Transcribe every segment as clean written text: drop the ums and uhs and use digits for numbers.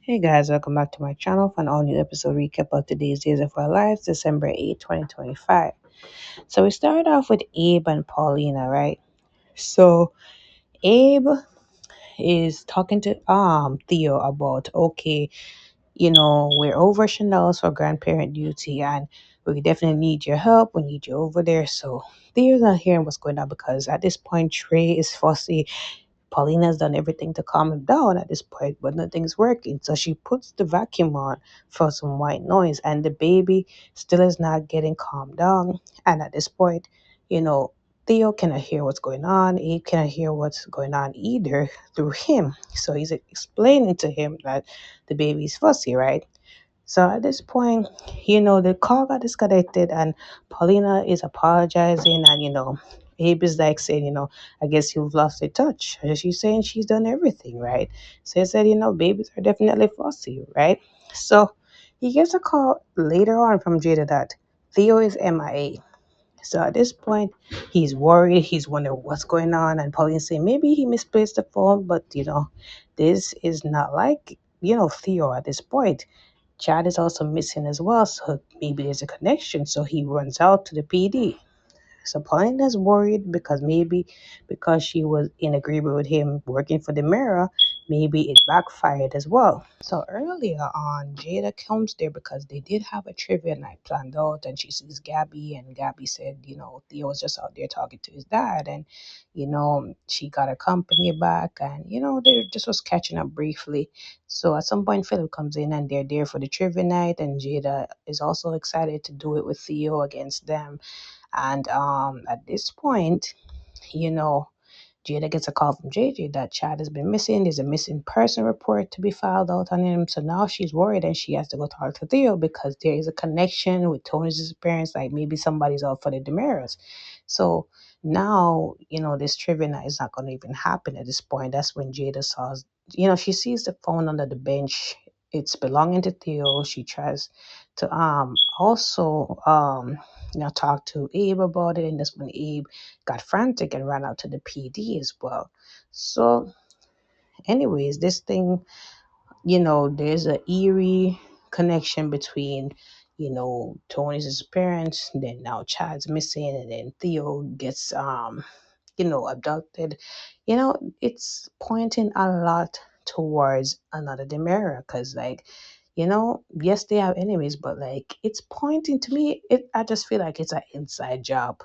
Hey guys, welcome back to my channel for an all new episode recap of today's Days of Our Lives, December 8th, 2025. So we started off with Abe and Paulina, right? So Abe is talking to Theo about, okay, we're over Chanel's for grandparent duty and we definitely need your help. We need you over there. So Theo's not hearing what's going on because at this point Trey is fussy. Paulina's done everything to calm him down at this point, but nothing's working. So she puts the vacuum on for some white noise, and the baby still is not getting calmed down. And at this point, you know, Theo cannot hear what's going on. He cannot hear what's going on either through him. So he's explaining to him that the baby's fussy, right? So at this point, the call got disconnected and Paulina is apologizing and Abe is like saying, I guess you've lost your touch. And she's saying she's done everything, right? So he said, babies are definitely fussy, right? So he gets a call later on from Jada that Theo is MIA. So at this point, he's worried. He's wondering what's going on. And Paulina's saying maybe he misplaced the phone, but this is not like, Theo at this point. Chad is also missing as well, so maybe there's a connection. So he runs out to the PD. So Paulina's worried because maybe because she was in agreement with him working for the mirror, maybe it backfired as well. So earlier on, Jada comes there because they did have a trivia night planned out, and she sees Gabby, and Gabby said, Theo was just out there talking to his dad, and she got her company back, and they just was catching up briefly. So at some point, Philip comes in, and they're there for the trivia night, and Jada is also excited to do it with Theo against them. And at this point, you know, Jada gets a call from JJ that Chad has been missing. There's a missing person report to be filed out on him. So now she's worried and she has to go talk to Theo because there is a connection with Tony's disappearance. Like maybe somebody's out for the Demaras. So now, this trivia night is not going to even happen at this point. That's when Jada saw, she sees the phone under the bench. It's belonging to Theo. She tries to also talk to Abe about it, and that's when Abe got frantic and ran out to the PD as well. So, anyways, this thing, there's a eerie connection between, Tony's disappearance, then now Chad's missing, and then Theo gets abducted. It's pointing a lot towards another Demera because, like, yes, they have enemies, but like, it's pointing to me. I just feel like it's an inside job.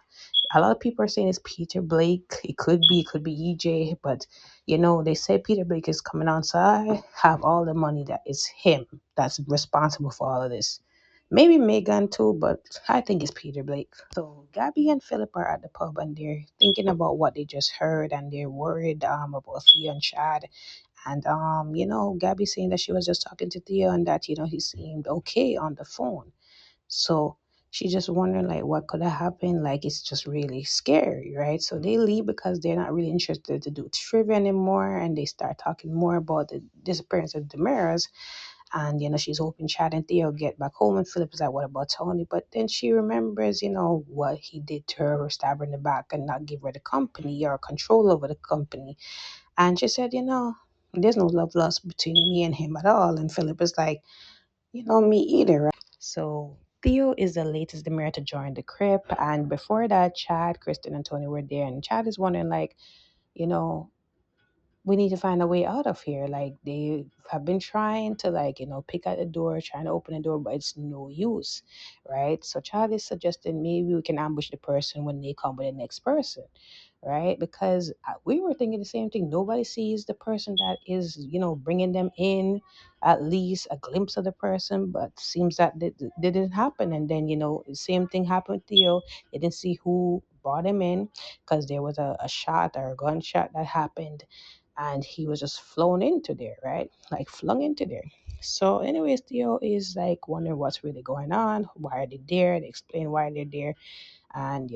A lot of people are saying it's Peter Blake. It could be EJ, but they say Peter Blake is coming on, so I have all the money that is him that's responsible for all of this. Maybe Megan too, but I think it's Peter Blake. So Gabby and Philip are at the pub and they're thinking about what they just heard and they're worried about Theo and Chad. And Gabby's saying that she was just talking to Theo and that, he seemed okay on the phone. So she's just wondering like what could have happened. Like it's just really scary, right? So they leave because they're not really interested to do trivia anymore and they start talking more about the disappearance of Damaris. And she's hoping Chad and Theo get back home. And Philip is like, "What about Tony?" But then she remembers, what he did to her, stab her in the back, and not give her the company or control over the company. And she said, there's no love lost between me and him at all. And Philip is like, me either, right? So Theo is the latest Demir to join the crib, and before that, Chad, Kristen, and Tony were there. And Chad is wondering, like, you know, we need to find a way out of here. Like they have been trying to pick at the door, trying to open the door, but it's no use, right? So Charlie is suggesting maybe we can ambush the person when they come with the next person, right? Because we were thinking the same thing. Nobody sees the person that is, bringing them in, at least a glimpse of the person, but seems that didn't happen. And then, the same thing happened with Theo. They didn't see who brought him in because there was a shot or a gunshot that happened and he was just flown into there, right? Like flung into there. So, anyways, Theo is like wondering what's really going on. Why are they there? They explain why they're there, and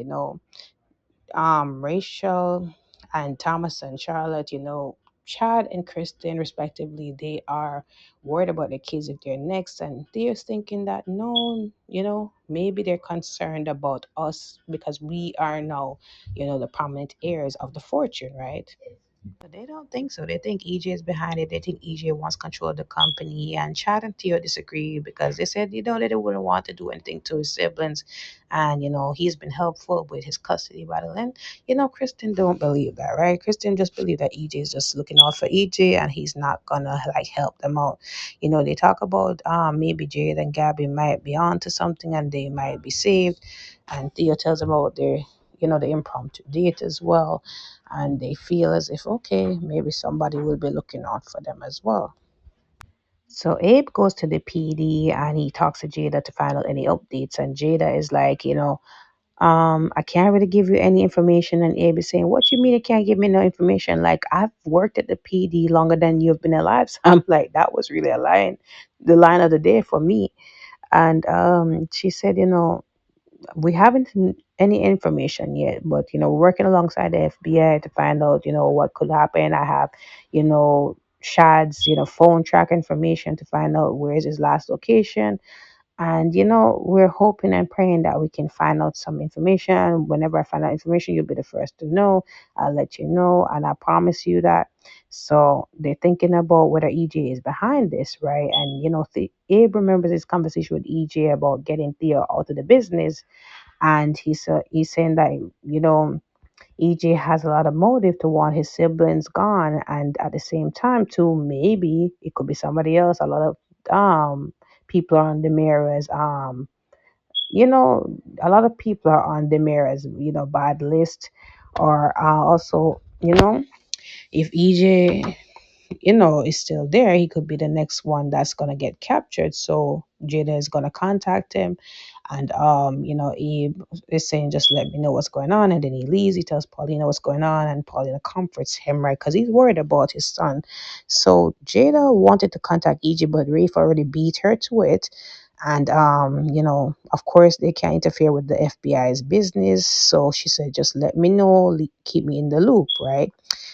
Rachel and Thomas and Charlotte, Chad and Kristen, respectively, they are worried about the kids if they're next, and Theo's thinking that no, maybe they're concerned about us because we are now, the prominent heirs of the fortune, right? But they don't think so. They think EJ is behind it. They think EJ wants control of the company. And Chad and Theo disagree because they said, that they wouldn't want to do anything to his siblings. And, he's been helpful with his custody battle. And, Kristen don't believe that, right? Kristen just believe that EJ is just looking out for EJ and he's not gonna like help them out. They talk about maybe Jade and Gabby might be on to something and they might be saved. And Theo tells them about their, the impromptu date as well, and they feel as if okay, maybe somebody will be looking out for them as well. So Abe goes to the PD and he talks to Jada to find out any updates, and Jada is like, I can't really give you any information. And Abe is saying, what you mean you can't give me no information? Like, I've worked at the PD longer than you've been alive. So I'm like, that was really the line of the day for me. And she said, we haven't any information yet, but we're working alongside the FBI to find out, what could happen. I have, Shad's, phone track information to find out where is his last location. And we're hoping and praying that we can find out some information. Whenever I find out information, you'll be the first to know. I'll let you know, and I promise you that. So they're thinking about whether EJ is behind this, right? And Abe remembers his conversation with EJ about getting Theo out of the business, and he's saying that EJ has a lot of motive to want his siblings gone, and at the same time too, maybe it could be somebody else. A lot of people are on the mirrors. You know, a lot of people are on the mirrors. Bad list, or also if EJ is still there, he could be the next one that's gonna get captured. So Jada is gonna contact him, and Abe is saying, "Just let me know what's going on." And then he leaves. He tells Paulina what's going on, and Paulina comforts him, right? Because he's worried about his son. So Jada wanted to contact EJ, but Rafe already beat her to it. And of course, they can't interfere with the FBI's business. So she said, "Just let me know, keep me in the loop," right?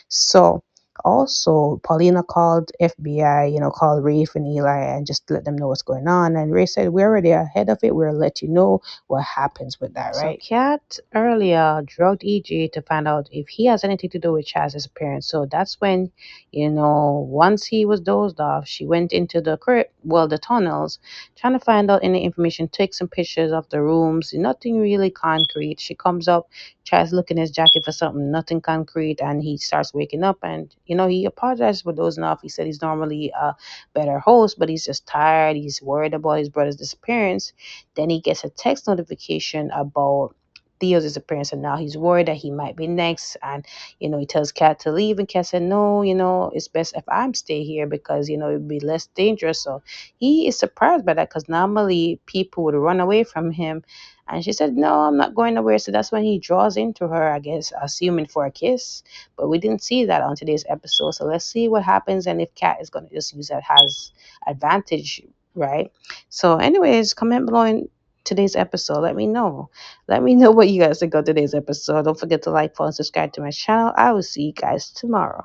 So also, Paulina called FBI, called Rafe and Eli and just let them know what's going on. And Ray said, "We're already ahead of it. We'll let you know what happens with that," right? So Kat earlier drugged EJ to find out if he has anything to do with Chaz's disappearance. So that's when, once he was dozed off, she went into the the tunnels, trying to find out any information, take some pictures of the rooms, nothing really concrete. She comes up, tries looking in his jacket for something, nothing concrete, and he starts waking up. And he apologizes for dozing off. He said he's normally a better host, but he's just tired. He's worried about his brother's disappearance. Then he gets a text notification about Theo's disappearance, and now he's worried that he might be next. And he tells Kat to leave, and Kat said, "No, it's best if I'm stay here because it'd be less dangerous." So he is surprised by that because normally people would run away from him. And she said, "No, I'm not going nowhere." So that's when he draws into her, I guess, assuming for a kiss. But we didn't see that on today's episode. So let's see what happens and if Kat is going to just use that as advantage, right? So, anyways, comment below in today's episode. Let me know. Let me know what you guys think of today's episode. Don't forget to like, follow, and subscribe to my channel. I will see you guys tomorrow.